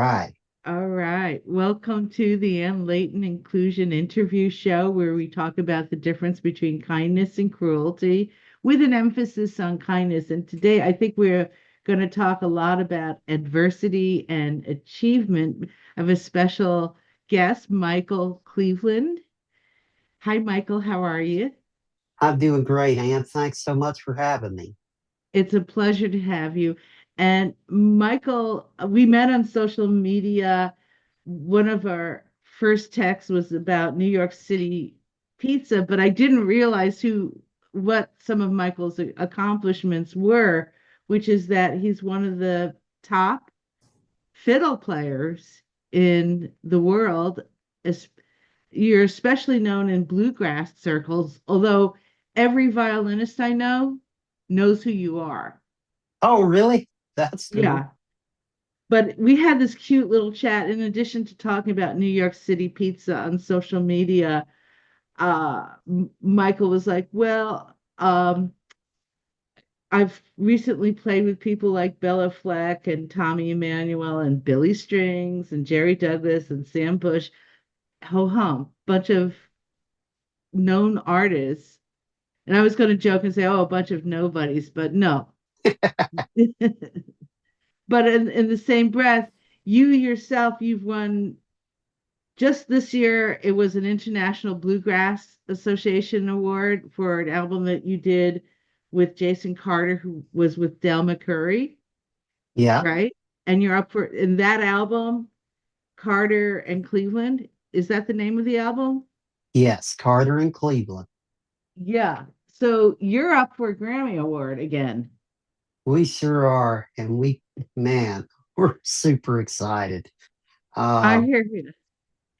right. All right. Welcome to the Leighton Inclusion Interview Show, where we talk about the difference between kindness and cruelty with an emphasis on kindness. And today, I think we're going to talk a lot about adversity and achievement of a special guest, Michael Cleveland. Hi, Michael. How are you? I'm doing great, Ann. Thanks so much for having me. It's a pleasure to have you. And Michael, we met on social media. One of our first texts was about New York City pizza, but I didn't realize what some of Michael's accomplishments were, which is that he's one of the top fiddle players in the world. Es- You're especially known in bluegrass circles, although every violinist I know knows who you are. Oh, really? That's cool. Yeah. But we had this cute little chat in addition to talking about New York City pizza on social media. Michael was like, well, I've recently played with people like Bela Fleck and Tommy Emmanuel and Billy Strings and Jerry Douglas and Sam Bush. Ho hum, bunch of known artists. And I was going to joke and say, oh, a bunch of nobodies, but no. But in the same breath, you yourself, you've won just this year, it was an International Bluegrass Association Award for an album that you did with Jason Carter, who was with Del McCoury, Yeah. right? And you're up for in that album, Carter and Cleveland. Is that the name of the album? Yes, Carter and Cleveland. Yeah. So you're up for a Grammy Award again. We sure are. And man, we're super excited. I Uh, hear you.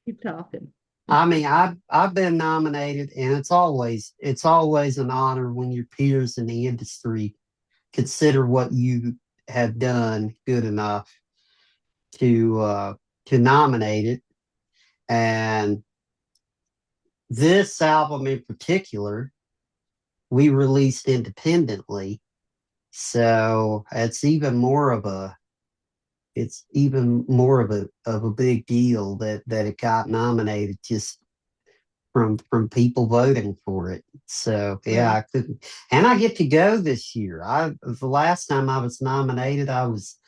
Keep talking. I've been nominated, and it's always an honor when your peers in the industry consider what you have done good enough to nominate it. And this album in particular, we released independently. So it's even more of a big deal that it got nominated just from people voting for it. So yeah, Right. I couldn't, and I get to go this year. The last time I was nominated, I was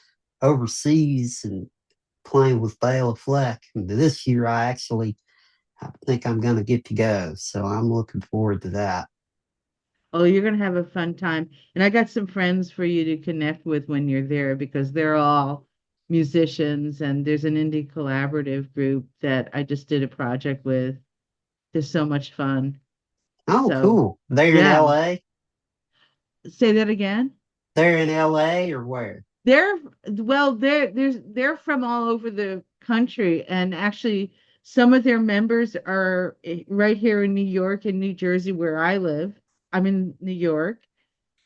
overseas and playing with Bela Fleck. And this year, I think I'm going to get to go. So I'm looking forward to that. Oh, you're going to have a fun time. And I got some friends for you to connect with when you're there because they're all musicians and there's an indie collaborative group that I just did a project with. They're so much fun. Oh, So, cool. They're in yeah. LA? Say that again. They're in LA or where? They're they're from all over the country and actually some of their members are right here in New York and New Jersey where I live. I'm in New York.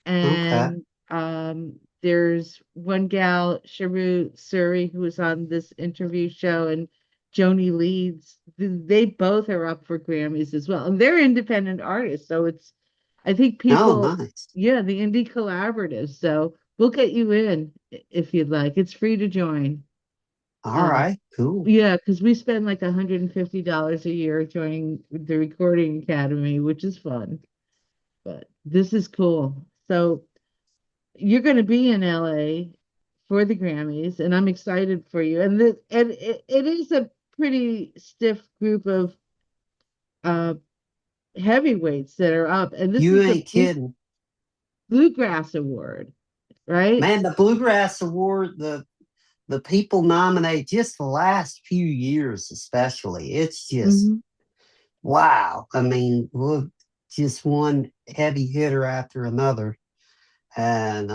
Okay. And there's one gal, Sharu Suri, who was on this interview show, and Joni Leeds. They both are up for Grammys as well. And they're independent artists. So I think Oh, people, nice. yeah, the indie collaborative. So we'll get you in if you'd like. It's free to join. All Uh, right. Cool. yeah, because we spend like $150 a year joining the Recording Academy, which is fun. But this is cool. So you're going to be in LA for the Grammys, and I'm excited for you. And it is a pretty stiff group of uh, heavyweights that are up, and this You is the ain't kidding. Bluegrass Award, right? Man, the Bluegrass Award, the people nominate just the last few years, especially. It's just Hmm. wow. I mean, look, just one heavy hitter after another. And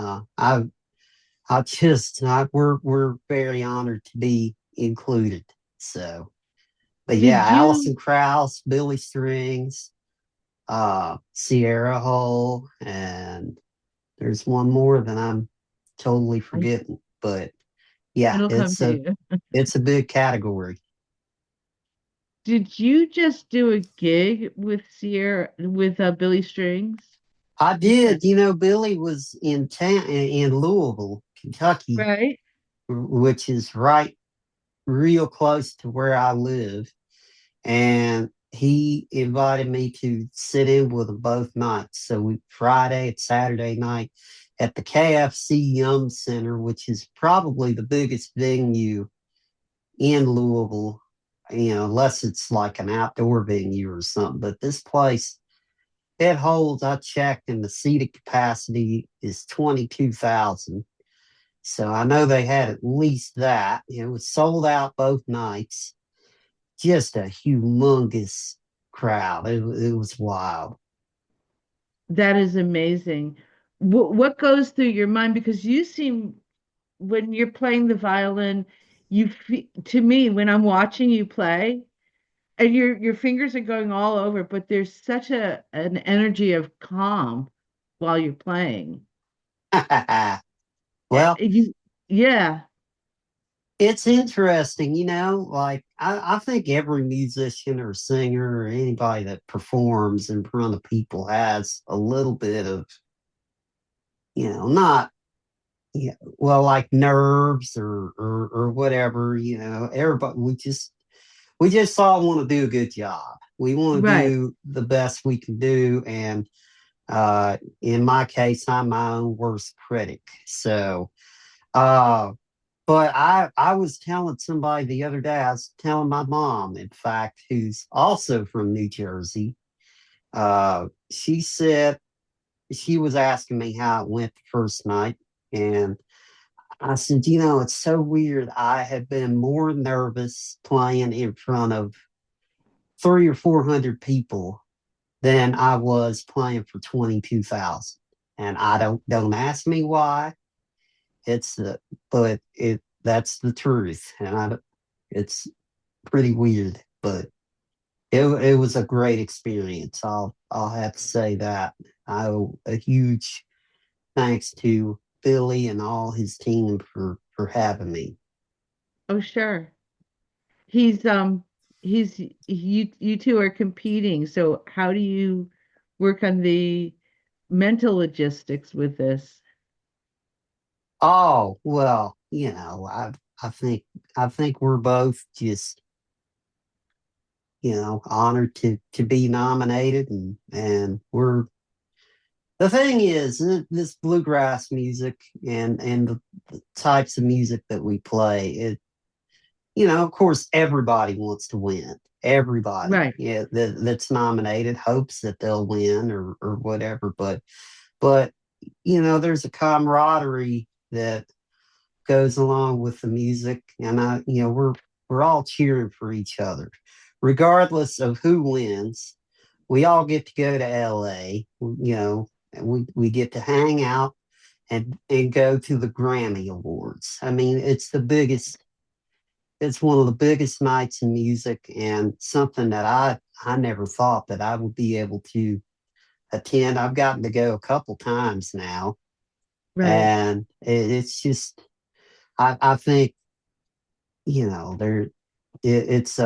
we're very honored to be included. So, but yeah, Did Allison you Krauss, Billy Strings, Sierra Hull, and there's one more that I'm totally forgetting. But yeah, it'll come to you. it's a big category. Did you just do a gig with Sierra with Billy Strings? I You said, did, Billy was in town in Louisville, Kentucky, right? which is right. real close to where I live, and he invited me to sit in with him both nights. So we Friday and Saturday night at the KFC Yum Center, which is probably the biggest venue in Louisville, unless it's like an outdoor venue or something. But this place, it holds, I checked, and the seating capacity is 22,000. So I know they had at least that. It was sold out both nights. Just a humongous crowd. It was wild. That is amazing. What goes through your mind? Because you seem, when you're playing the violin, to me, when I'm watching you play, and your fingers are going all over, but there's such an energy of calm while you're playing. Well, You, yeah, it's interesting, like I think every musician or singer or anybody that performs in front of people has a little bit of, not, well, like nerves or whatever, everybody, we just all want to do a good job. We want to right. do the best we can do. And in my case, I'm my own worst critic. So, uh, but I was telling somebody the other day, I was telling my mom, in fact, who's also from New Jersey. She said she was asking me how it went the first night. And I said, it's so weird. I had been more nervous playing in front of three or 400 people than I was playing for 22,000. And I don't ask me why. It's the but it that's the truth, and it's pretty weird, but it was a great experience. I'll have to say that. I owe a huge thanks to Billy and all his team for having me. Oh, sure. He's he's you two are competing. So how do you work on the mental logistics with this? Oh well, I think I think we're both just honored to be nominated, and we're the thing is this bluegrass music and the types of music that we play. Of course, everybody wants to win. Everybody, Right. yeah, that's nominated hopes that they'll win or whatever. But there's a camaraderie that goes along with the music, and we're all cheering for each other, regardless of who wins. We all get to go to LA, and we get to hang out and go to the Grammy Awards. I mean, it's one of the biggest nights in music, and something that I never thought that I would be able to attend. I've gotten to go a couple times now, Right. and it's just I think there it's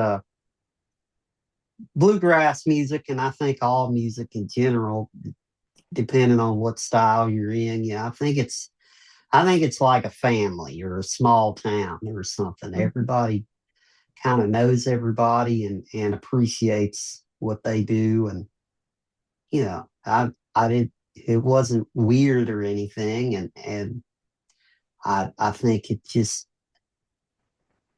bluegrass music, and I think all music in general, depending on what style you're in. I think it's like a family or a small town or something. Mm. Everybody kind of knows everybody and appreciates what they do. And I did. It wasn't weird or anything, and I think it just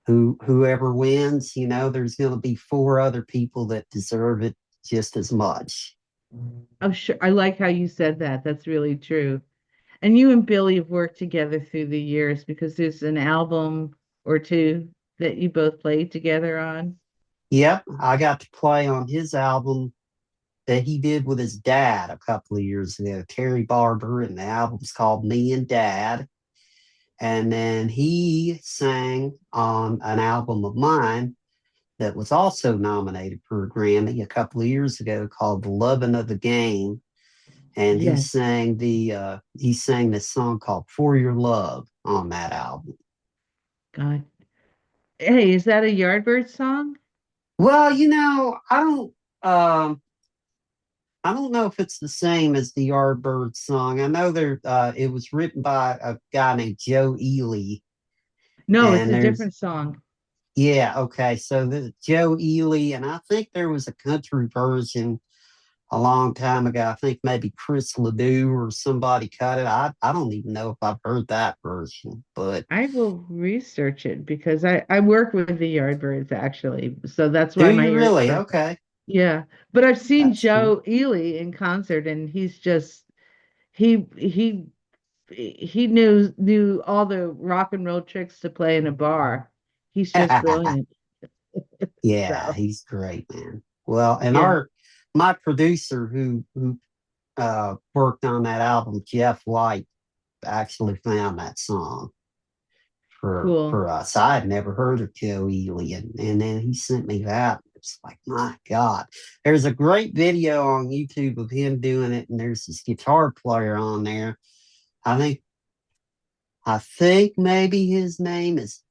whoever wins, there's going to be four other people that deserve it just as much. Oh, sure. I like how you said that. That's really true. And you and Billy have worked together through the years because there's an album or two that you both played together on. Yep, I got to play on his album that he did with his dad a couple of years ago, Terry Barber, and the album's called Me and Dad. And then he sang on an album of mine that was also nominated for a Grammy a couple of years ago called The Lovin' of the Game. And he Yes. sang he sang this song called For Your Love on that album. God. Hey, is that a Yardbird song? Well, I don't know if it's the same as the Yardbird song. I know it was written by a guy named Joe Ely, No, it's and a there's different song. Yeah, okay. So the Joe Ely, and I think there was a country version a long time ago. I think maybe Chris Ledoux or somebody cut it. I don't even know if I've heard that version, but I will research it because I work with the Yardbirds actually. So that's do why my you ears really? perk up. Okay, Yeah. But I've seen that's cool. Joe Ely in concert and he's just he he he knew all the rock and roll tricks to play in a bar. He's just brilliant. Yeah, So he's great, man. Well, and yeah, our my producer who worked on that album, Jeff White, actually found that song cool. for us. I had never heard of Joe Ely, and then he sent me that. It's like, my God. There's a great video on YouTube of him doing it, and there's this guitar player on there. I think I think maybe his name is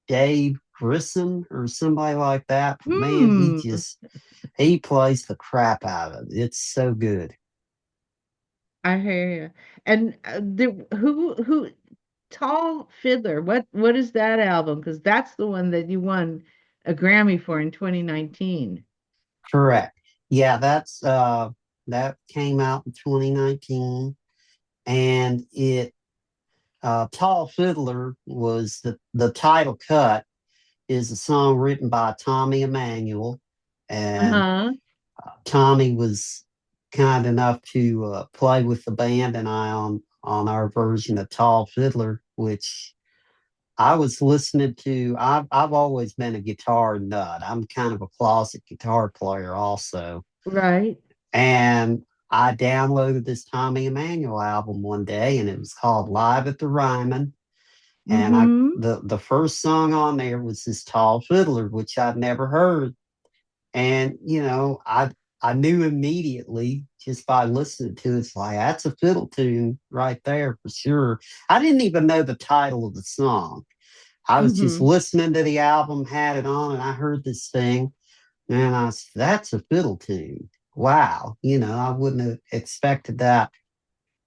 Dave Grissom or somebody like that. But man, Hmm. he plays the crap out of it. It's so good. I hear you. And who Tall Fiddler, what is that album? Because that's the one that you won a Grammy for in 2019. Correct. Yeah, that came out in 2019, and it Tall Fiddler was the title cut is a song written by Tommy Emmanuel, and Uh-huh. Tommy was kind enough to play with the band and I on our version of Tall Fiddler, which I was listening to. I've always been a guitar nut. I'm kind of a closet guitar player also, Right. and I downloaded this Tommy Emmanuel album one day, and it was called Live at the Ryman. And Mm-hmm. the first song on there was this Tall Fiddler, which I'd never heard. And I knew immediately just by listening to it, it's like that's a fiddle tune right there for sure. I didn't even know the title of the song. I was just Mm-hmm. listening to the album, had it on, and I heard this thing, and I was, that's a fiddle tune. Wow, I wouldn't have expected that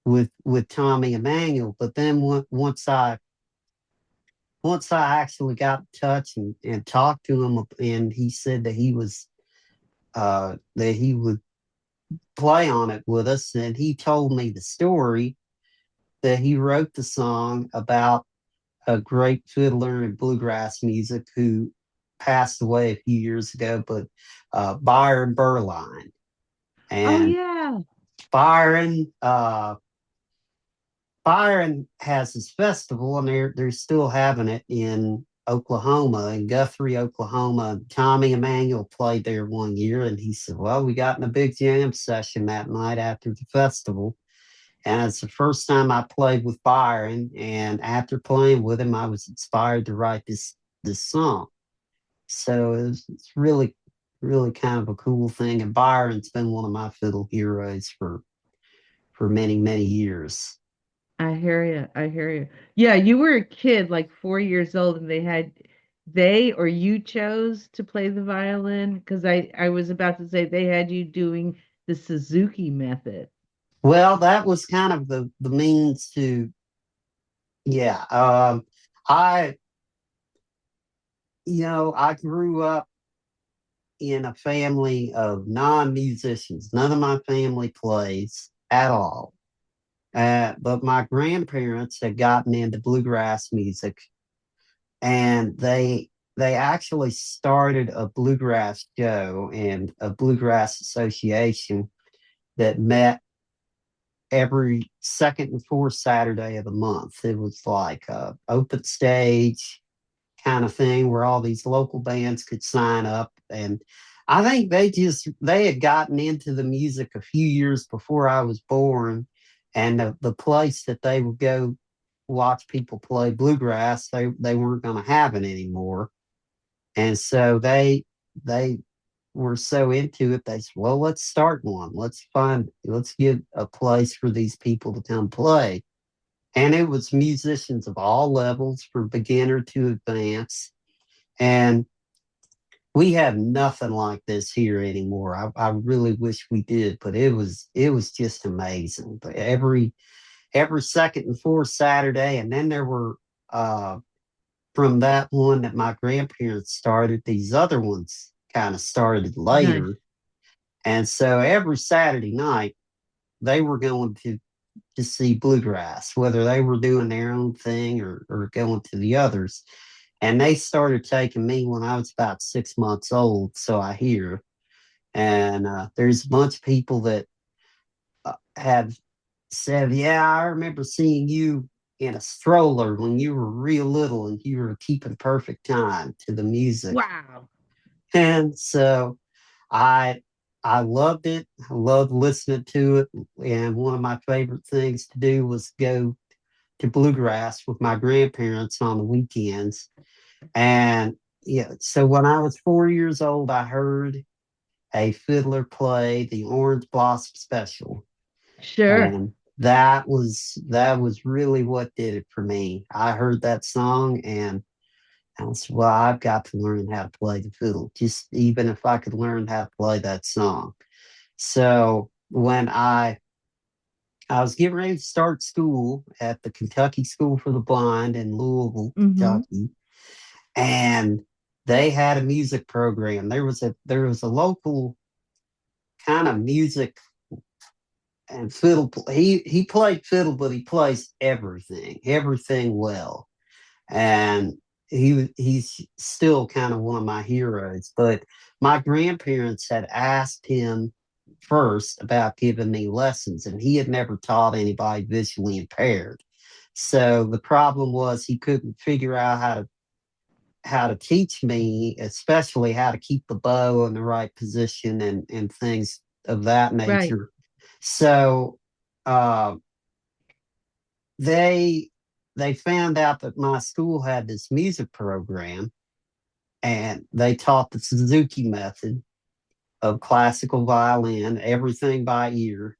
with Tommy Emmanuel. But then once I actually got in touch and talked to him, and he said that he would play on it with us, and he told me the story that he wrote the song about a great fiddler in bluegrass music who passed away a few years ago, but Byron Berline. Oh And yeah. Byron, Byron has his festival, and they're still having it in Oklahoma, in Guthrie, Oklahoma. Tommy Emmanuel played there one year, and he said, "Well, we got in a big jam session that night after the festival, and it's the first time I played with Byron. And after playing with him, I was inspired to write this song. So it's really, really kind of a cool thing. And Byron's been one of my fiddle heroes for many, many years." I hear you. I hear you. Yeah, you were a kid, like 4 years old, and they or you chose to play the violin because I was about to say they had you doing the Suzuki method. Well, that was kind of the means to, yeah. I I grew up in a family of non-musicians. None of my family plays at all. But my grandparents had gotten into bluegrass music, and they actually started a bluegrass show and a bluegrass association that met every second and fourth Saturday of the month. It was like a open stage kind of thing where all these local bands could sign up. And I think they had gotten into the music a few years before I was born. And the place that they would go watch people play bluegrass, they weren't going to have it anymore. And so they were so into it, they said, well, let's start one. Let's get a place for these people to come play. And it was musicians of all levels, from beginner to advanced. And we have nothing like this here anymore. I really wish we did, but it was just amazing. But every second and fourth Saturday, and then there were from that one that my grandparents started, these other ones kind of started Nice. later. And so every Saturday night, they were going to see bluegrass, whether they were doing their own thing or going to the others. And they started taking me when I was about 6 months old, so I hear. And there's a bunch of people that have said, "Yeah, I remember seeing you in a stroller when you were real little and you were keeping perfect time to the music." Wow. And so I I loved it. I loved listening to it. And one of my favorite things to do was go to bluegrass with my grandparents on the weekends. And yeah, so when I was 4 years old, I heard a fiddler play the Orange Blossom Special. Sure. And that was really what did it for me. I heard that song and I was, well, I've got to learn how to play the fiddle, just even if I could learn how to play that song. So when I was getting ready to start school at the Kentucky School for the Blind in Louisville, Mm-hmm. Kentucky, and they had a music program. There was a local kind of music and fiddle. He played fiddle, but he plays everything well. And he's still kind of one of my heroes. But my grandparents had asked him first about giving me lessons, and he had never taught anybody visually impaired. So the problem was he couldn't figure out how to teach me, especially how to keep the bow in the right position and things of that Right. nature. So uh, they they found out that my school had this music program, and they taught the Suzuki method of classical violin, everything by ear.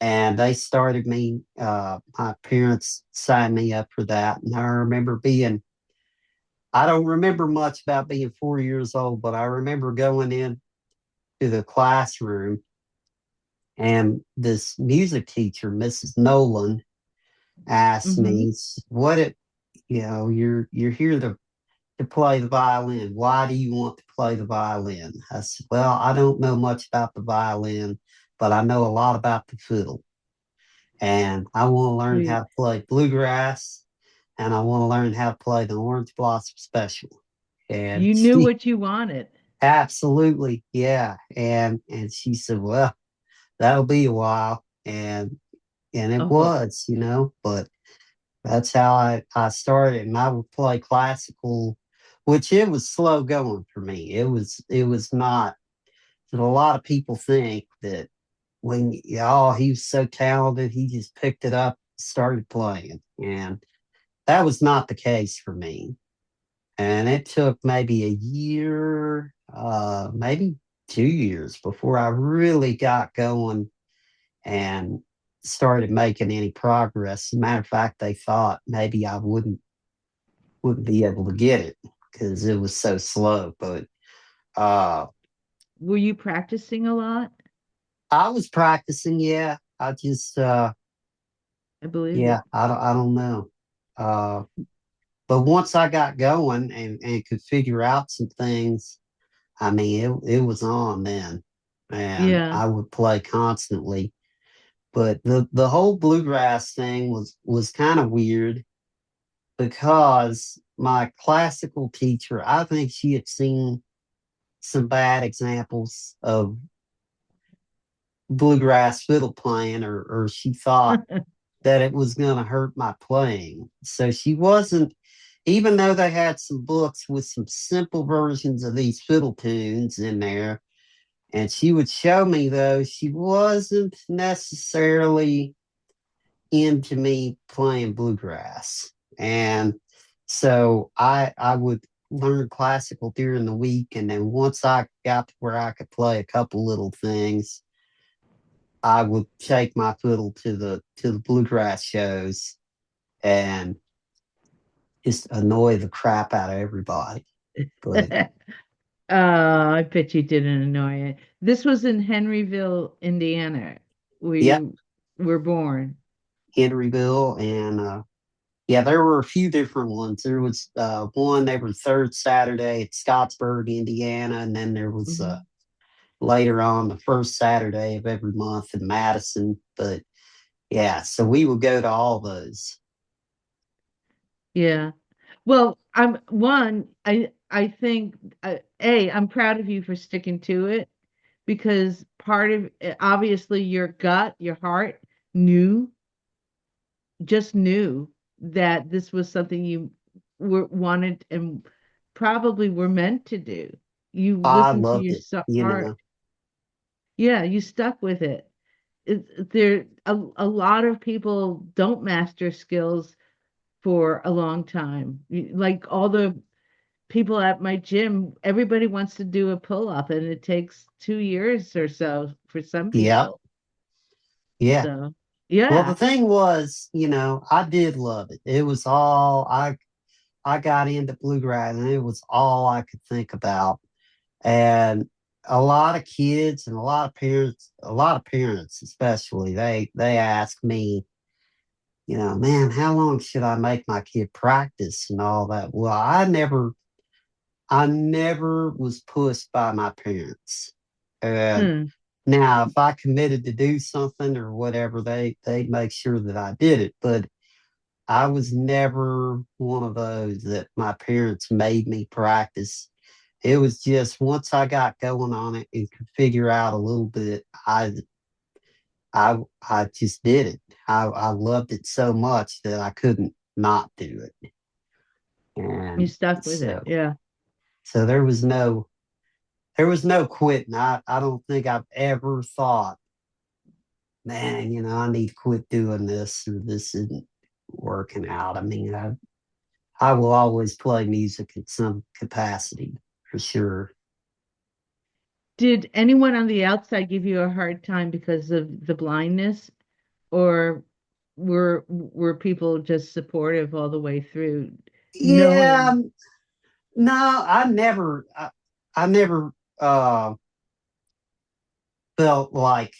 And they started me. My parents signed me up for that, and I remember being. I don't remember much about being 4 years old, but I remember going in to the classroom, and this music teacher, Mrs. Nolan, asked Mm-hmm. me, "What it, you're here to play the violin. Why do you want to play the violin?" I said, "Well, I don't know much about the violin, but I know a lot about the fiddle. And I want to learn how Sweet. to play bluegrass, and I want to learn how to play the Orange Blossom Special." And You knew she what you wanted. absolutely, yeah. And she said, "Well, that'll be a while." And it Oh, was. But that's how I started. And I would play classical, which it was slow going for me. It was not. A lot of people think that oh, he was so talented, he just picked it up, started playing. And that was not the case for me. And it took maybe a year, maybe 2 years before I really got going and started making any progress. As a matter of fact, they thought maybe I wouldn't be able to get it because it was so slow. But uh, were you practicing a lot? I was practicing. Yeah, I just I believe yeah, it. I don't know. Uh, but once I got going and could figure out some things, I mean, it was on then, and Yeah. I would play constantly. But the whole bluegrass thing was kind of weird because my classical teacher, I think she had seen some bad examples of bluegrass fiddle playing, or she thought that it was going to hurt my playing. So she wasn't, even though they had some books with some simple versions of these fiddle tunes in there, and she would show me those, she wasn't necessarily into me playing bluegrass. And so I would learn classical during the week, and then once I got to where I could play a couple little things, I would take my fiddle to the bluegrass shows and just annoy the crap out of everybody. But Oh, I bet you didn't annoy it. This was in Henryville, Indiana, where yep, you were born. Henryville, and Yeah, there were a few different ones. There was one every third Saturday at Scottsburg, Indiana, and then there was Hmm. later on the first Saturday of every month in Madison. But yeah, so we would go to all those. Yeah. Well, I think I'm proud of you for sticking to it because part of obviously your gut, your heart knew, just knew that this was something you wanted and probably were meant to do. You I listened to loved your it, heart. Yeah, you stuck with it. A lot of people don't master skills for a long time. Like all the people at my gym, everybody wants to do a pull up, and it takes 2 years or so for some Yeah, people. yeah. So, Well, the yeah. thing was, I did love it. It was all I got into bluegrass, and it was all I could think about. And a lot of kids and a lot of parents especially, they ask me, man, how long should I make my kid practice and all that? Well, I never was pushed by my parents. And Hmm. now, if I committed to do something or whatever, they make sure that I did it. But I was never one of those that my parents made me practice. It was just once I got going on it and could figure out a little bit, I just did it. I loved it so much that I couldn't not do it. You And stuck with it. so Yeah. so there was no quitting. I don't think I've ever thought, man, I need to quit doing this or this isn't working out. I mean, I will always play music in some capacity for sure. Did anyone on the outside give you a hard time because of the blindness, or were people just supportive all the way through, Yeah, knowing? no, I never uh, felt like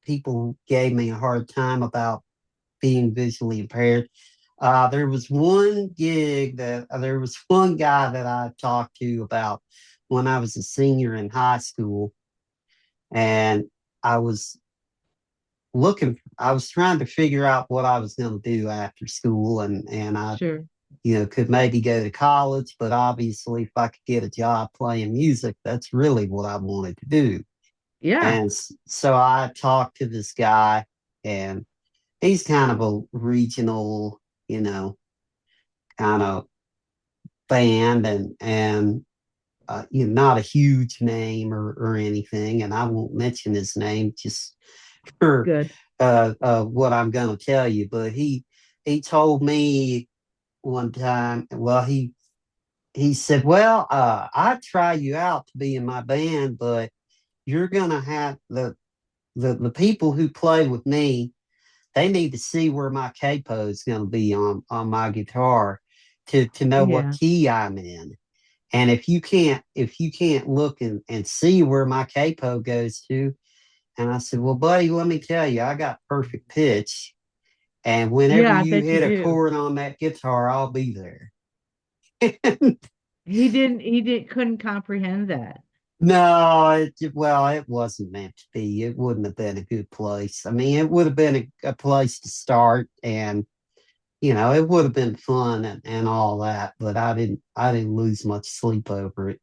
people gave me a hard time about being visually impaired. There was one guy that I talked to about when I was a senior in high school, and I was I was trying to figure out what I was going to do after school, and I, Sure. could maybe go to college, but obviously, if I could get a job playing music, that's really what I wanted to do. Yeah. And so I talked to this guy, and he's kind of a regional, you know, kind of band, and not a huge name or anything. And I won't mention his name just for Good. what I'm going to tell you. But he told me one time, well, he said, well, I'd try you out to be in my band, but you're going to have the people who play with me, they need to see where my capo is going to be on my guitar to know what Yeah. key I'm in. And if you can't look and see where my capo goes to, and I said, well, buddy, let me tell you, I got perfect pitch. And whenever Yeah, I you bet you hit a do. chord on that guitar, I'll be there. Couldn't comprehend that. No, well, it wasn't meant to be. It wouldn't have been a good place. I mean, it would have been a place to start, and it would have been fun and all that. But I didn't lose much sleep over it.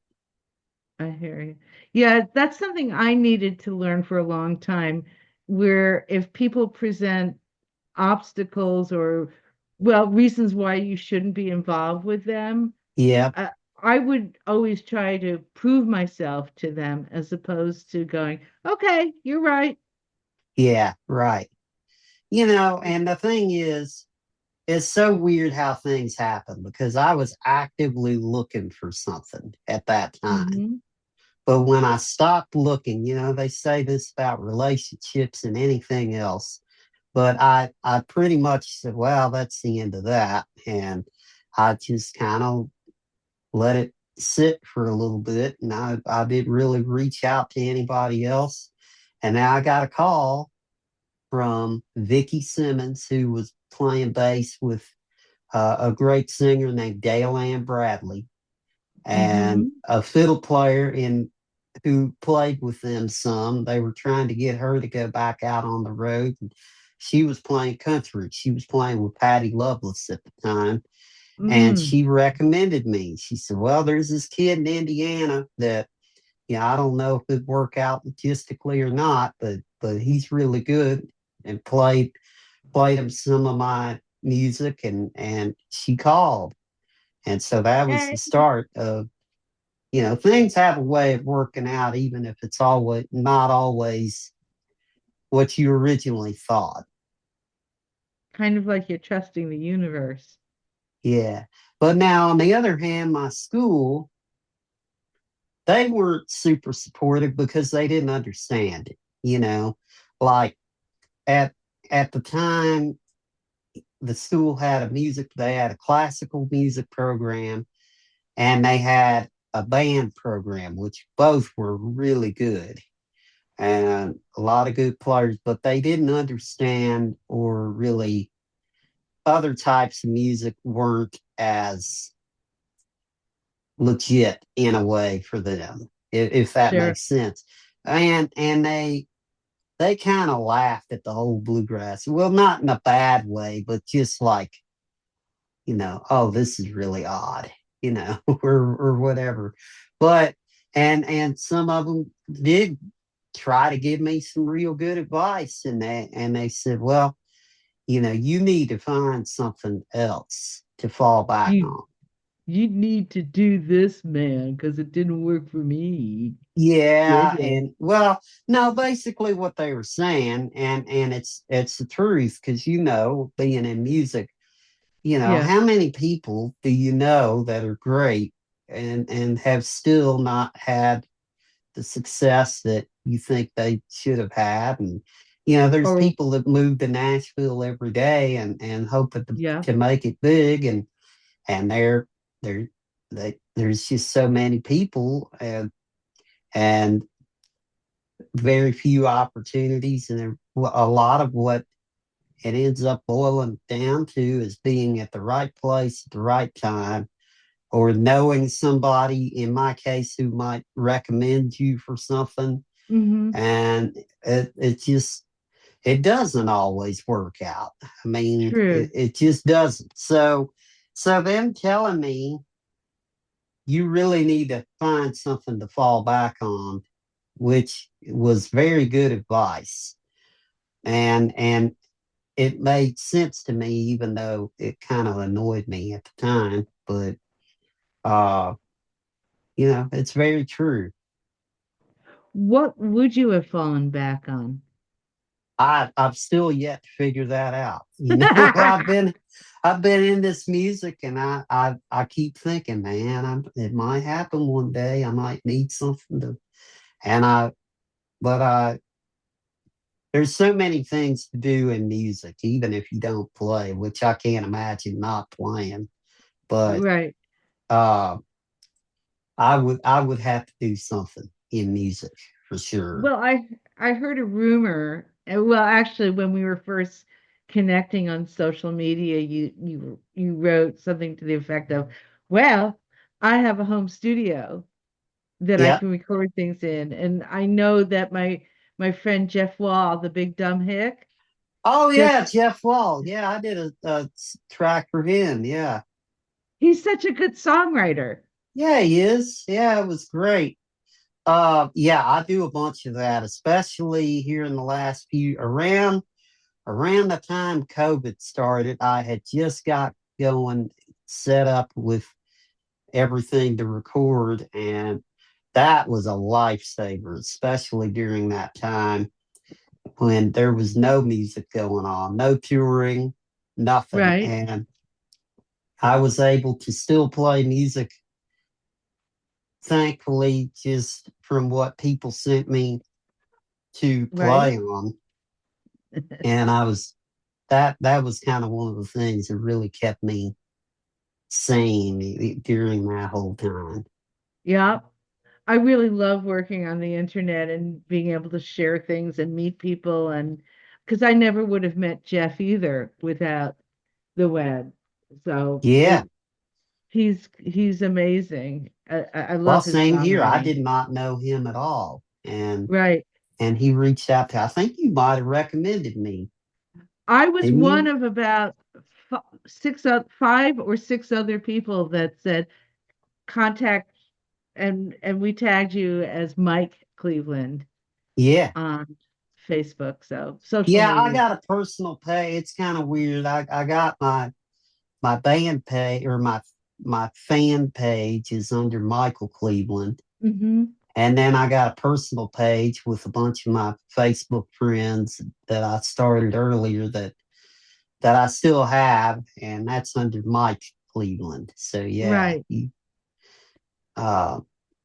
I hear you. Yeah, that's something I needed to learn for a long time, where if people present obstacles or, well, reasons why you shouldn't be involved with them, Yeah, uh, I would always try to prove myself to them as opposed to going, okay, you're right. yeah, right. And the thing is, it's so weird how things happen because I was actively looking for something at that time. Hmm. But when I stopped looking, they say this about relationships and anything else. But I pretty much said, well, that's the end of that. And I just kind of let it sit for a little bit. And I didn't really reach out to anybody else. And now I got a call from Vicky Simmons, who was playing bass with a great singer named Dale Ann Bradley, and Mm-hmm. a fiddle player in who played with them some. They were trying to get her to go back out on the road. And she was playing country. She was playing with Patty Loveless at the time. And Mm. she recommended me. She said, well, there's this kid in Indiana that, I don't know if it'd work out logistically or not, but he's really good, and played him some of my music, and she called. And so that was the And start of, things have a way of working out, even if it's always not always what you originally thought. kind of like you're trusting the universe. Yeah. But now, on the other hand, my school, they weren't super supportive because they didn't understand it. Like at at the time, the school had they had a classical music program, and they had a band program, which both were really good and a lot of good players, but they didn't understand, or really other types of music weren't as legit in a way for them, if that Sure. makes sense. And they kind of laughed at the whole bluegrass. Well, not in a bad way, but just like, oh, this is really odd, or whatever. But and some of them did try to give me some real good advice, and they said, well, you need to find something else to fall back You on. you need to do this, man, because it didn't work for me. Did Yeah, it? and well, no, basically what they were saying, and it's the truth, because being in music, Yeah. how many people do you know that are great and have still not had the success that you think they should have had? And there's Or people that move to Nashville every day and hoping yeah. to make it big, and they're there's just so many people, and very few opportunities, and a lot of what it ends up boiling down to is being at the right place at the right time, or knowing somebody, in my case, who might recommend you for something. Mm-hmm. And it doesn't always work out. I mean, True. it just doesn't. So them telling me you really need to find something to fall back on, which was very good advice. And it made sense to me, even though it kind of annoyed me at the time. But uh, it's very true. What would you have fallen back on? I've still yet to figure that out. I've been in this music, and I keep thinking, man, it might happen one day. I might need something to, and I but I there's so many things to do in music, even if you don't play, which I can't imagine not playing. But Right. uh, I would have to do something in music for sure. Well, I heard a rumor. Well, actually, when we were first connecting on social media, you wrote something to the effect of, "Well, I have a home studio that I Yeah. can record things in, and I know that my friend Jeff Wall, the big dumb hick, Oh yeah, just Jeff Wall. Yeah, I did a track for him. Yeah. he's such a good songwriter." Yeah, he is. Yeah, it was great. Yeah, I do a bunch of that, especially here in the last few around the time COVID started. I had just got going, set up with everything to record, and that was a lifesaver, especially during that time when there was no music going on, no touring, nothing. Right, And I was able to still play music, thankfully, just from what people sent me to right. play on. And that was kind of one of the things that really kept me sane during that whole time. Yeah. I really love working on the internet and being able to share things and meet people, and because I never would have met Jeff either without the web. So Yeah. he's amazing. I Well, love his same here. I songwriting. did not know him at all. Right. And he reached out to, I think you might have recommended me, I was didn't one you? of about five or six other people that said contact, and we tagged you as Mike Cleveland Yeah. on Facebook. So social Yeah, I media. got a personal pay. It's kind of weird. I got my band pay or my fan page is under Michael Cleveland. Hmm. And then I got a personal page with a bunch of my Facebook friends that I started earlier that I still have, and that's under Mike Cleveland. So yeah, Right. uh,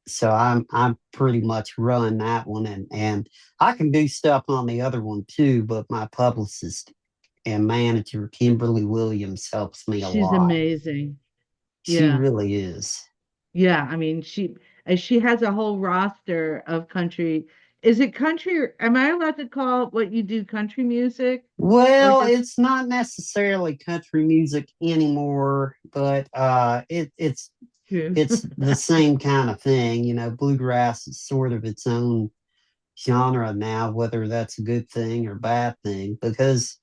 so I'm pretty much run that one, and I can do stuff on the other one too, but my publicist and manager Kimberly Williams helps me a She's lot. amazing. She Yeah. really is. Yeah. I mean, she has a whole roster of country. Is it country or am I allowed to call what you do country music or Well, just it's not necessarily country music anymore, but true? it's the same kind of thing. You know, bluegrass is sort of its own genre now, whether that's a good thing or bad thing, because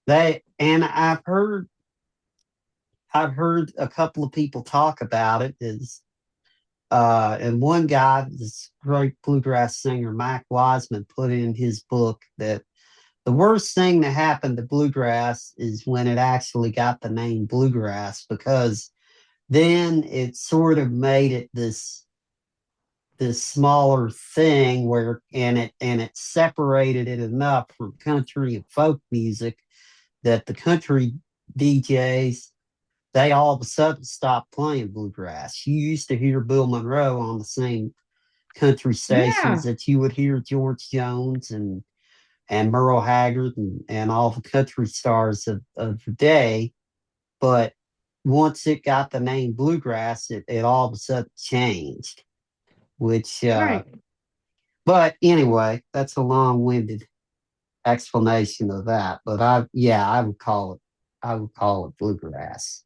and I've heard a couple of people talk about it is and one guy, this great bluegrass singer, Mike Wiseman, put in his book that the worst thing that happened to bluegrass is when it actually got the name bluegrass, because then it sort of made it this smaller thing where and it separated it enough from country and folk music that the country DJs, they all of a sudden stopped playing bluegrass. You used to hear Bill Monroe on the same country stations Yeah. that you would hear George Jones and Merle Haggard and all the country stars of the day. But once it got the name bluegrass, it all of a sudden changed, which, Right. but anyway, that's a long winded explanation of that. But yeah, I would call it bluegrass.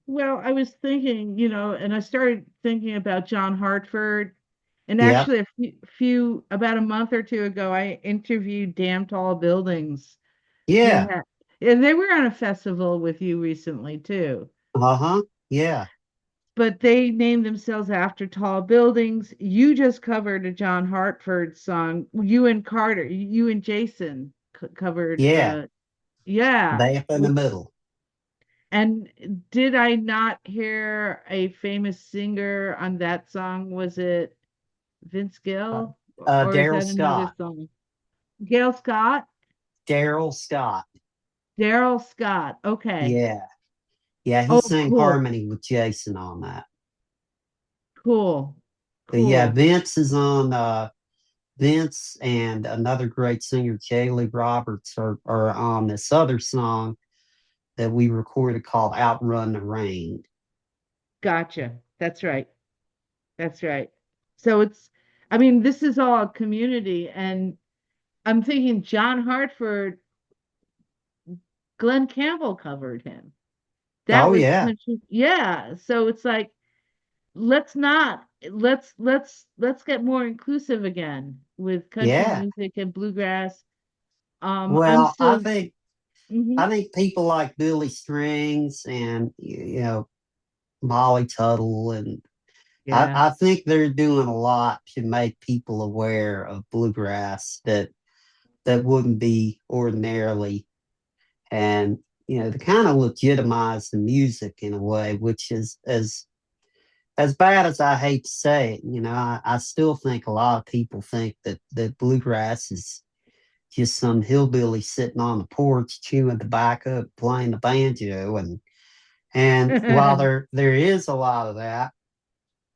Well, I was thinking, and I started thinking about John Hartford. And Yep. actually, about a month or two ago, I interviewed Damn Tall Buildings, who Yeah. had, and they were on a festival with you recently too. Uh huh. Yeah. But they named themselves after tall buildings. You just covered a John Hartford song. You and Jason covered. Yeah. Yeah. They up in the middle. And did I not hear a famous singer on that song? Was it Vince Uh, Gill or is Daryl that another Scott. song? Gail Scott? Daryl Scott. Daryl Scott. Okay. Yeah. Yeah. He Oh, sang cool. harmony with Jason on that. Cool. But yeah, Cool. Vince and another great singer, Jaylee Roberts, are on this other song that we recorded called Outrun the Rain. Gotcha. That's right. That's right. So I mean, this is all a community, and I'm thinking John Hartford, Glenn Campbell covered him. That Oh, was yeah. country. Yeah. So it's like, let's get more inclusive again with country Yeah. music and bluegrass. I'm Well, still, mhm. I think people like Billy Strings and Molly Tuttle and Yeah. I think they're doing a lot to make people aware of bluegrass that wouldn't be ordinarily, and to kind of legitimize the music in a way, which is as bad as I hate to say it. I still think a lot of people think that bluegrass is just some hillbilly sitting on the porch chewing tobacco, playing the banjo, and while there is a lot of that,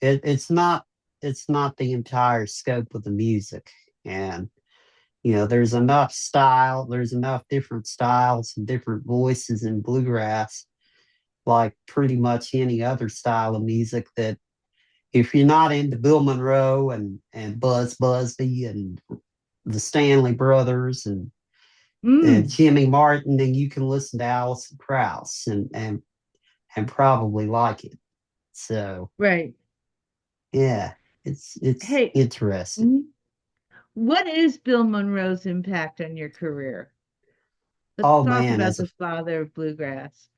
it's not the entire scope of the music. And there's enough different styles and different voices in bluegrass, like pretty much any other style of music, that if you're not into Bill Monroe and Buzz Busby and the Stanley Brothers and Mm, Jimmy Martin, then you can listen to Alison Krauss, and and probably like it. So Right. yeah, it's Hey, interesting. mhm. What is Bill Monroe's impact on your career? Let's Oh talk man, about the father of bluegrass.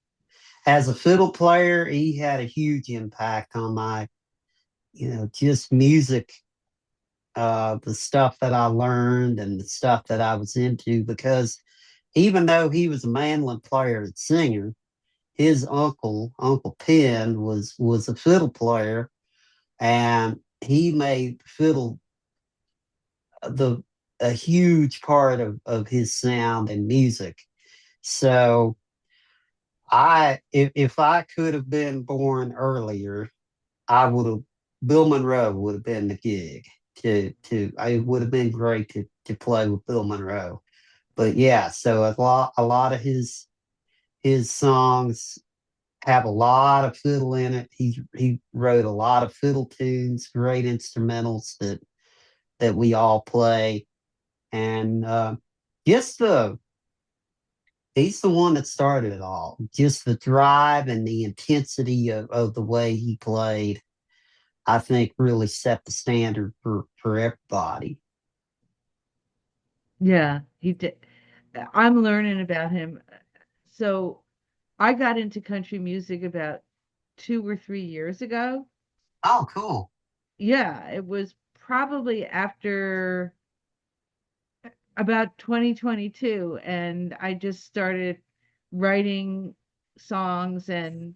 as a fiddle player, he had a huge impact on my, just music, the stuff that I learned and the stuff that I was into. Because even though he was a mandolin player and singer, his Uncle Penn, was a fiddle player, and he made fiddle the a huge part of his sound and music. So if I could have been born earlier, I would have Bill Monroe would have been the gig. It would have been great to play with Bill Monroe. But yeah, so a lot of his songs have a lot of fiddle in it. He wrote a lot of fiddle tunes, great instrumentals that we all play, and just the he's the one that started it all. Just the drive and the intensity of the way he played, I think, really set the standard for everybody. Yeah, he did. I'm learning about him. So I got into country music about 2 or 3 years ago. Oh, cool. Yeah, it was probably after about 2022, and I just started writing songs and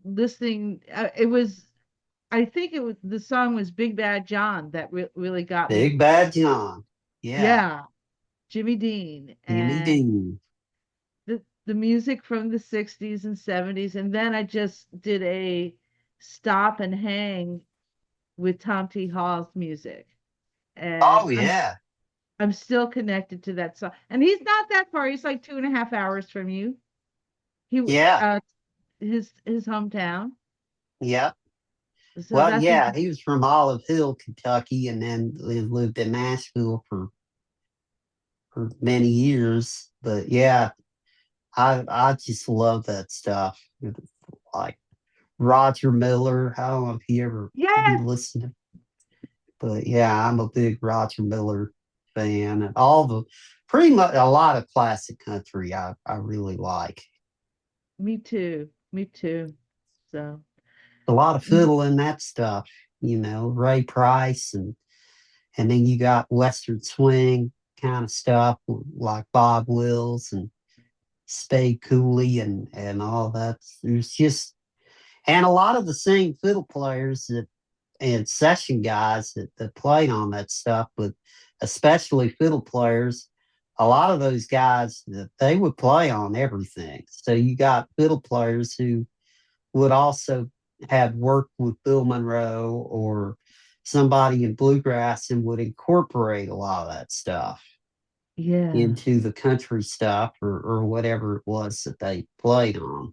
listening. I think the song was Big Bad John that really got Big me. Bad John. Yeah. Yeah, Jimmy Dean Jimmy and Dean. the music from the 60s and 70s. And then I just did a stop and hang with Tom T. Hall's music. And Oh, I'm yeah. I'm still connected to that song. And he's not that far. He's like 2.5 hours from you. He Yeah. his hometown. Yeah. So Well, that's yeah, he was from Olive Hill, Kentucky, and then lived in Nashville for many years. But yeah, I just love that stuff. Like Roger Miller. I don't know if you yes, listen to, but yeah, I'm a big Roger Miller fan, and all the pretty much a lot of classic country I really like. me too. Me too. So A lot of fiddle in that stuff, Ray Price, and then you got Western swing kind of stuff like Bob Wills and Spade Cooley and all that. There's just and a lot of the same fiddle players and session guys that played on that stuff, but especially fiddle players, a lot of those guys that they would play on everything. So you got fiddle players who would also have worked with Bill Monroe or somebody in bluegrass and would incorporate a lot of that stuff yeah. into the country stuff or whatever it was that they played on.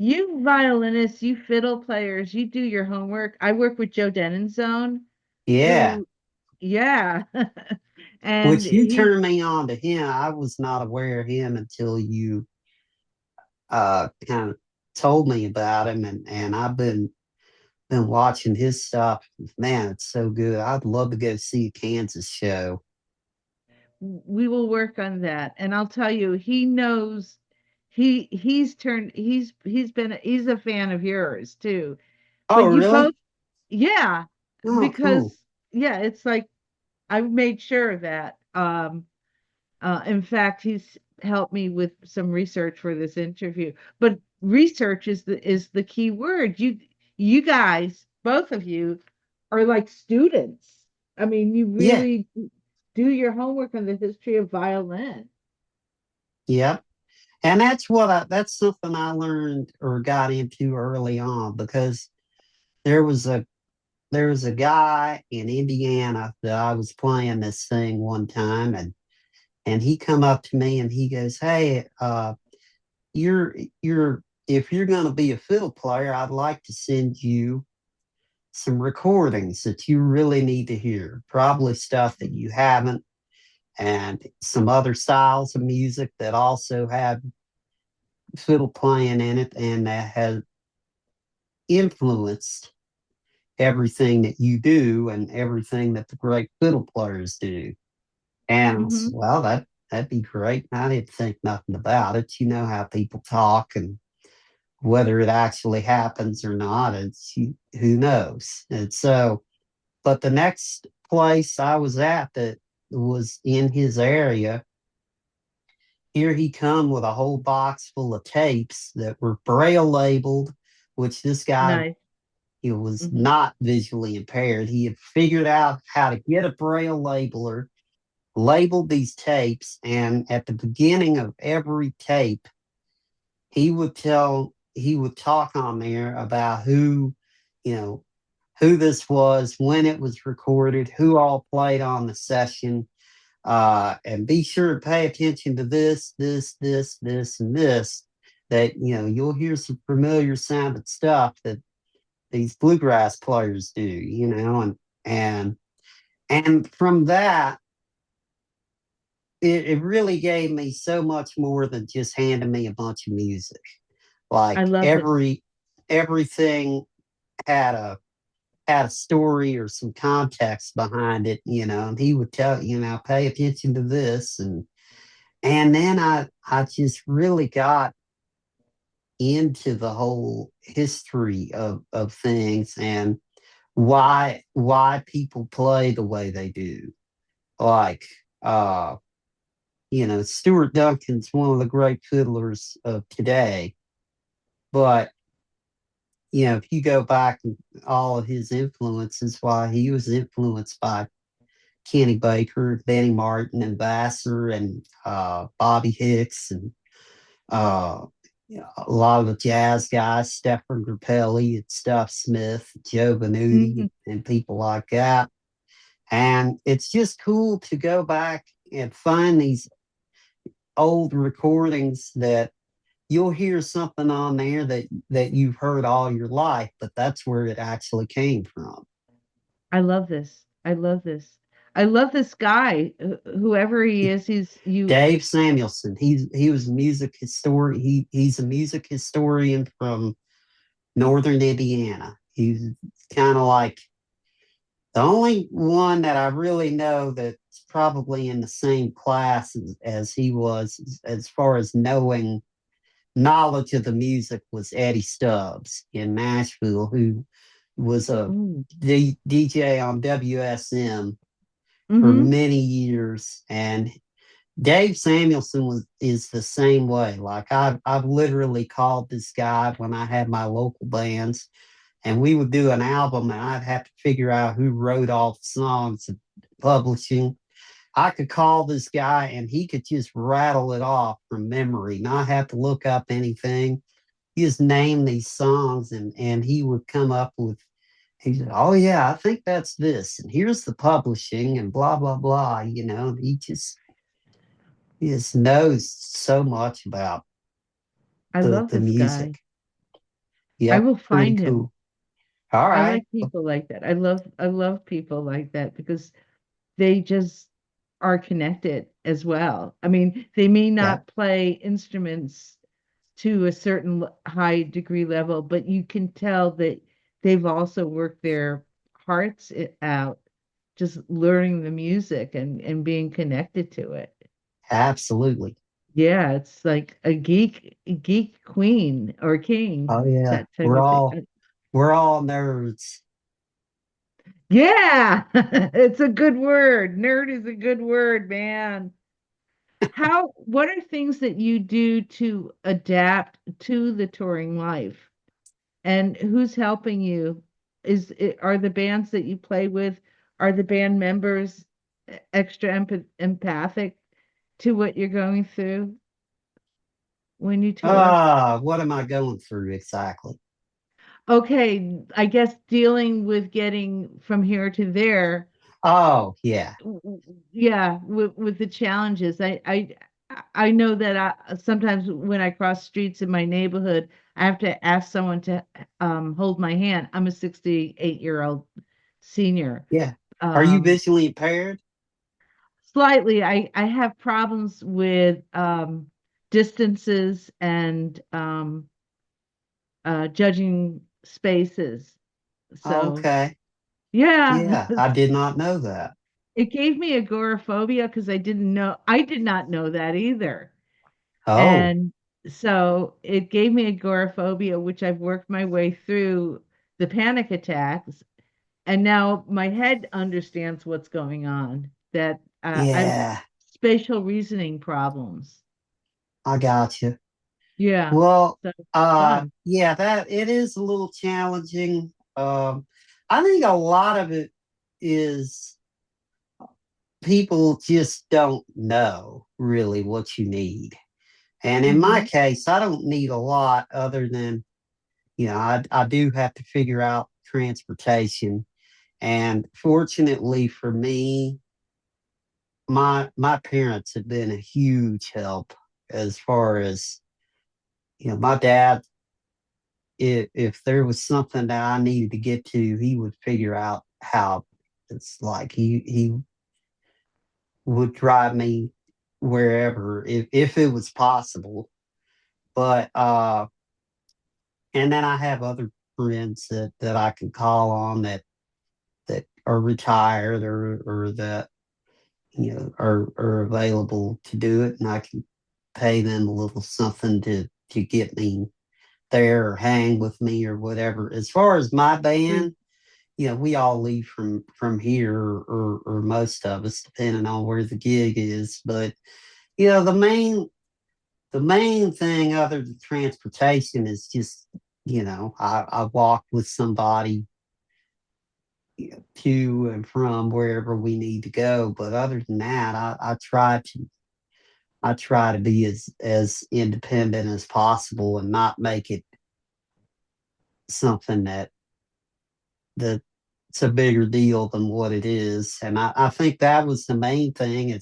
You violinists, you fiddle players, you do your homework. I work with Joe Denenzone, Yeah. who, yeah, and Which you he, turned me on to him. I was not aware of him until you kind of told me about him, and I've been watching his stuff. Man, it's so good. I'd love to go see a Kansas show. we will work on that. And I'll tell you, he knows he's a fan of yours too. Oh, But you both, really? yeah, Oh, cool. because yeah, it's like I made sure that in fact, he's helped me with some research for this interview. But research is the key word. You guys, both of you, are like students. I mean, you Yeah, really do your homework on the history of violin. yeah. And that's something I learned or got into early on because there was a there was a guy in Indiana that I was playing this thing one time, and he come up to me and he goes, "Hey, you're if you're going to be a fiddle player, I'd like to send you some recordings that you really need to hear. Probably stuff that you haven't, and some other styles of music that also have fiddle playing in it, and that has influenced everything that you do and everything that the great fiddle players do. And Hmm. well, that'd be great. I didn't think nothing about it. You know how people talk, and whether it actually happens or not, who knows. And so, but the next place I was at that was in his area, here he come with a whole box full of tapes that were braille labeled, which this guy, Nice. he was Hmm. not visually impaired. He had figured out how to get a braille labeler, labeled these tapes, and at the beginning of every tape, he would talk on there about you know, who this was, when it was recorded, who all played on the session, and be sure to pay attention to this, and this. That you'll hear some familiar sounded stuff that these bluegrass players do, and and from that, it really gave me so much more than just handing me a bunch of music. I Like love this. everything had a story or some context behind it, and he would tell, pay attention to this, and then I just really got into the whole history of things and why people play the way they do. Like uh Stuart Duncan's one of the great fiddlers of today, but if you go back and all of his influences, why he was influenced by Kenny Baker, Benny Martin, and Vassar, and Bobby Hicks, and uh, a lot of the jazz guys, Stephen Grappelli, and Stuff Smith, Joe Venuti, Hmm. and people like that. And it's just cool to go back and find these old recordings that you'll hear something on there that you've heard all your life, but that's where it actually came from. I love this. I love this. I love this guy, whoever he is. He's you. Dave Samuelson, he was a music historian. He's a music historian from Northern Indiana. He's kind of like the only one that I really know that's probably in the same class as he was as far as knowing knowledge of the music was Eddie Stubbs in Nashville, who was a Mm. DJ on WSM for Hmm. many years. And Dave Samuelson is the same way. Like I've literally called this guy when I had my local bands, and we would do an album, and I'd have to figure out who wrote all the songs and publishing. I could call this guy, and he could just rattle it off from memory, not have to look up anything. He just name these songs, and he would come up with. He said, "Oh yeah, I think that's this, and here's the publishing, and blah blah blah." He just knows so much about I love the this music. guy. I Yep, will pretty find him. cool. All I right. like people like that. I love people like that because they just are connected as well. I mean, they may Yep, not play instruments to a certain high degree level, but you can tell that they've also worked their hearts out, just learning the music and being connected to it. absolutely. Yeah, it's like a geek queen or king, Oh yeah, that type of thing. we're all nerds. Yeah, it's a good word. Nerd is a good word, man. What are things that you do to adapt to the touring life? And who's helping you? Are the bands that you play with, are the band members extra empathic to what you're going through when you tour? What am I going through exactly? Okay, I guess dealing with getting from here to there, Oh yeah, yeah, with the challenges. I know that sometimes when I cross streets in my neighborhood, I have to ask someone to hold my hand. I'm a 68-year-old senior. yeah. Are you Um, visually impaired? Slightly, I have problems with distances and judging spaces. So Okay. yeah, Yeah, I did not know that. it gave me agoraphobia because I did not know that either. Oh, And so it gave me agoraphobia, which I've worked my way through the panic attacks. And now my head understands what's going on, that I've yeah, spatial reasoning problems. I got you. Yeah. Well, So fun. yeah, that it is a little challenging. I think a lot of it is people just don't know really what you need. And in my Hmm. case, I don't need a lot other than, I do have to figure out transportation. And fortunately for me, my parents have been a huge help as far as, my dad, if there was something that I needed to get to, he would figure out how. It's like he would drive me wherever if it was possible. But and then I have other friends that I can call on that are retired or that are available to do it, and I can pay them a little something to get me there or hang with me or whatever. As far as my Mm. band, we all leave from here or most of us, depending on where the gig is. But you know, the main the main thing other than transportation is just, I walk with somebody to and from wherever we need to go. But other than that, I try to be as independent as possible and not make it something that's a bigger deal than what it is. And I think that was the main thing.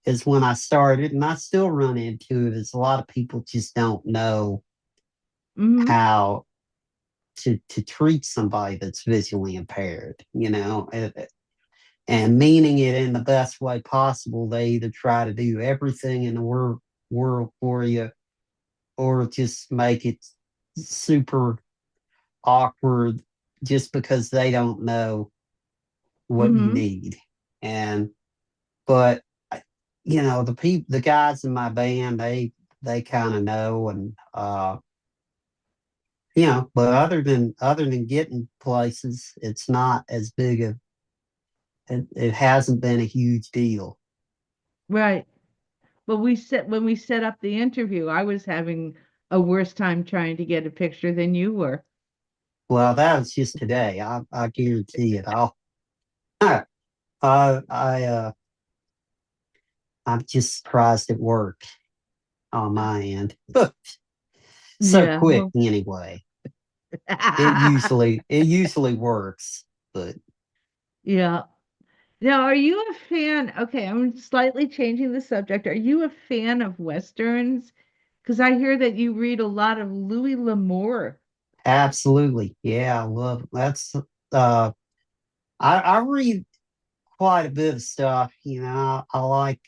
Is when I started, and I still run into it, is a lot of people just don't know Hmm. how to treat somebody that's visually impaired, and meaning it in the best way possible. They either try to do everything in the world for you or just make it super awkward just because they don't know what you Hmm. need. And but the guys in my band, they kind of know. And but other than getting places, it's not as big of it hasn't been a huge deal. Right. But when we set up the interview, I was having a worse time trying to get a picture than you were. Well, that was just today. I guarantee it. I I I'm just surprised it worked on my end. So Yeah. quick Well. anyway. It usually works, but Yeah. Now, are you a fan? Okay, I'm slightly changing the subject. Are you a fan of Westerns? Because I hear that you read a lot of Louis L'Amour. absolutely. Yeah, I love that's I read quite a bit of stuff. I like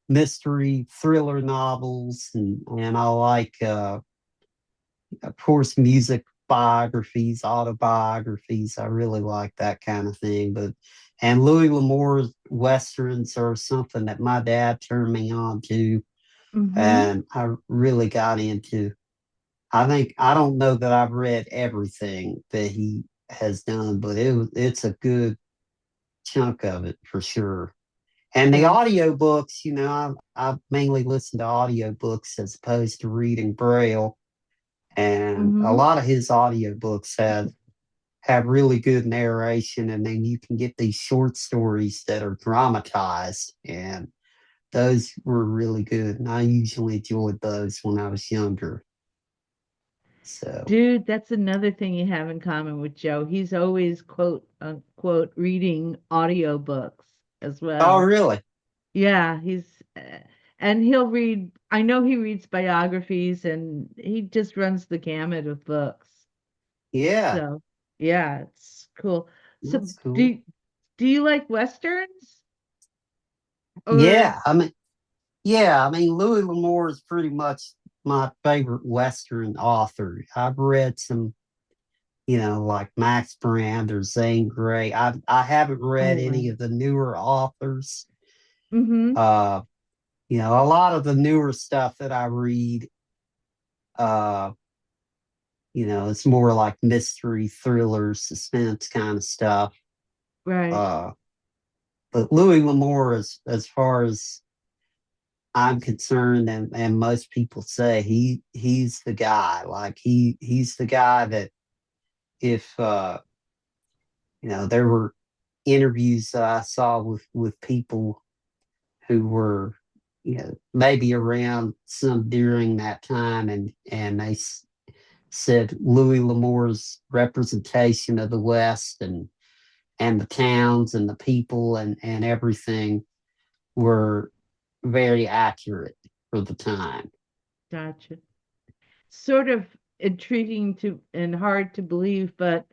mystery thriller novels, and I like of course music biographies, autobiographies. I really like that kind of thing. And Louis L'Amour's westerns are something that my dad turned me on to, Hmm. and I really got into. I don't know that I've read everything that he has done, but it's a good chunk of it for sure. And the Yeah. audiobooks, I mainly listen to audiobooks as opposed to reading Braille. And a Hmm. lot of his audiobooks have really good narration, and then you can get these short stories that are dramatized, and those were really good. And I usually enjoyed those when I was younger. So, Dude, that's another thing you have in common with Joe. He's always quote unquote reading audiobooks as oh, well. really? Yeah, and he'll read, I know he reads biographies and he just runs the gamut of books. Yeah, So, yeah, it's cool. So, that's cool. do you like Westerns? Or Yeah, I mean, Yeah, I mean, Louis L'Amour is pretty much my favorite Western author. I've read some, like Max Brand or Zane Grey. I haven't Oh, read any right. of the newer authors. Mm-hmm. Uh, a lot of the newer stuff that I read, uh, it's more like mystery, thriller, suspense kind of stuff. Right. Uh, but Louis L'Amour, as far as I'm concerned, and most people say he's the guy. Like he's the guy that if there were interviews that I saw with people who were maybe around some during that time, and they said Louis L'Amour's representation of the West and the towns and the people and everything were very accurate for the time. Gotcha. Sort of intriguing to and hard to believe, but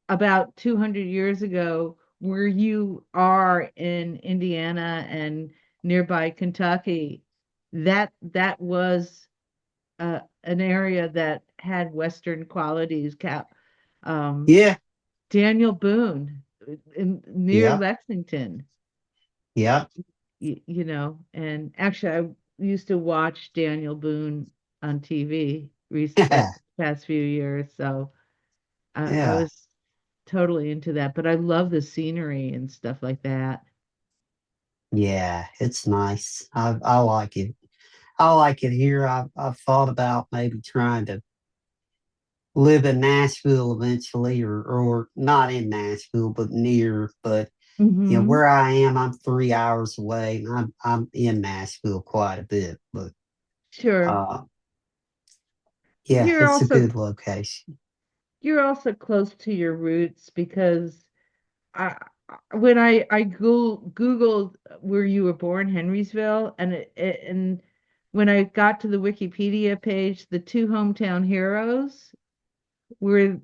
about 200 years ago, where you are in Indiana and nearby Kentucky, that was an area that had Western qualities. Um, Yeah, Daniel Boone near yeah, Lexington, yeah. and actually, I used to watch Daniel Boone on TV past few years, so I Yeah, was totally into that. But I love the scenery and stuff like that. yeah, it's nice. I like it. I like it here. I've thought about maybe trying to live in Nashville eventually, or not in Nashville, but near. But Hmm. where I am, I'm 3 hours away, and I'm in Nashville quite a bit. But Sure. uh, yeah, You're it's a also good location. you're also close to your roots because I when I Googled where you were born, Henrysville, and when I got to the Wikipedia page, the two hometown heroes were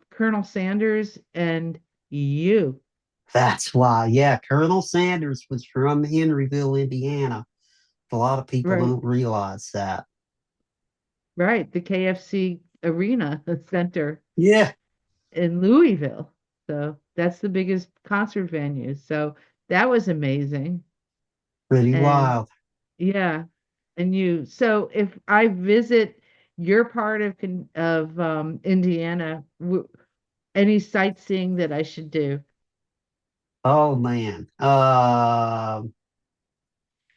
Colonel Sanders and you. That's why, yeah, Colonel Sanders was from Henryville, Indiana. A lot of people Right, don't realize that. right, the KFC Arena Center Yeah, in Louisville. So that's the biggest concert venue. So that was amazing. pretty And wild. yeah, and so if I visit your part of Indiana, any sightseeing that I should do? Oh man.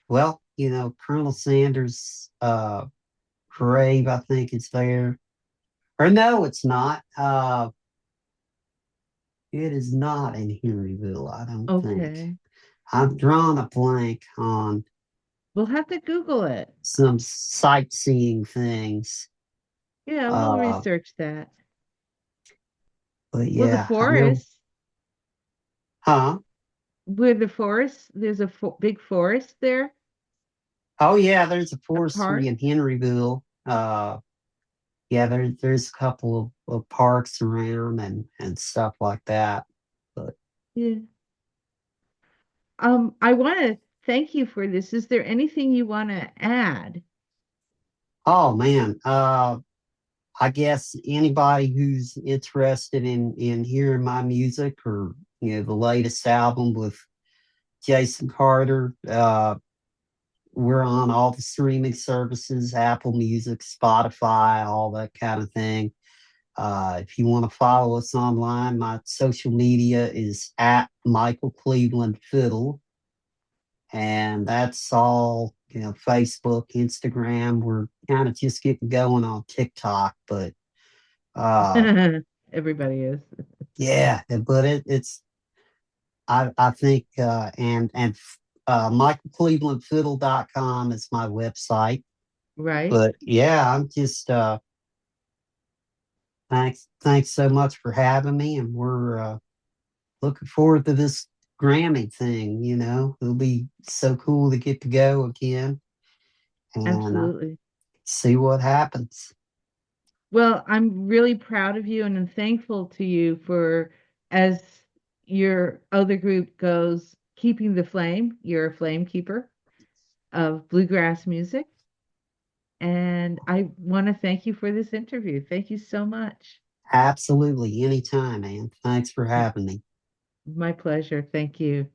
Well, Colonel Sanders' grave, I think is there. Or no, it's not. It is not in Henryville, I don't think. Okay. I've drawn a blank on We'll have to Google it. some sightseeing things. Yeah, we'll Uh, research that. but Well, the yeah, I know. forest, Huh? there's a big forest there, Oh yeah, there's a a forestry park. in Henryville. Yeah, there's a couple of parks around and stuff like that. But Yeah. I want to thank you for this. Is there anything you want to add? oh man, I guess anybody who's interested in hearing my music or the latest album with Jason Carter, we're on all the streaming services, Apple Music, Spotify, all that kind of thing. If you want to follow us online, my social media is at Michael Cleveland Fiddle, and that's all. Facebook, Instagram. We're kind of just getting going on TikTok, but uh, Everybody is. yeah, but it's I think and michaelclevelandfiddle.com is my website. Right. But yeah, I'm just thanks so much for having me, and we're looking forward to this Grammy thing. It'll be so cool to get to go again and Absolutely. see what happens. Well, I'm really proud of you and I'm thankful to you for, as your other group goes, keeping the flame. You're a flame keeper. of bluegrass music. And I want to thank you for this interview. Thank you so much. Absolutely. Anytime, man. Thanks for having me. My pleasure. Thank you.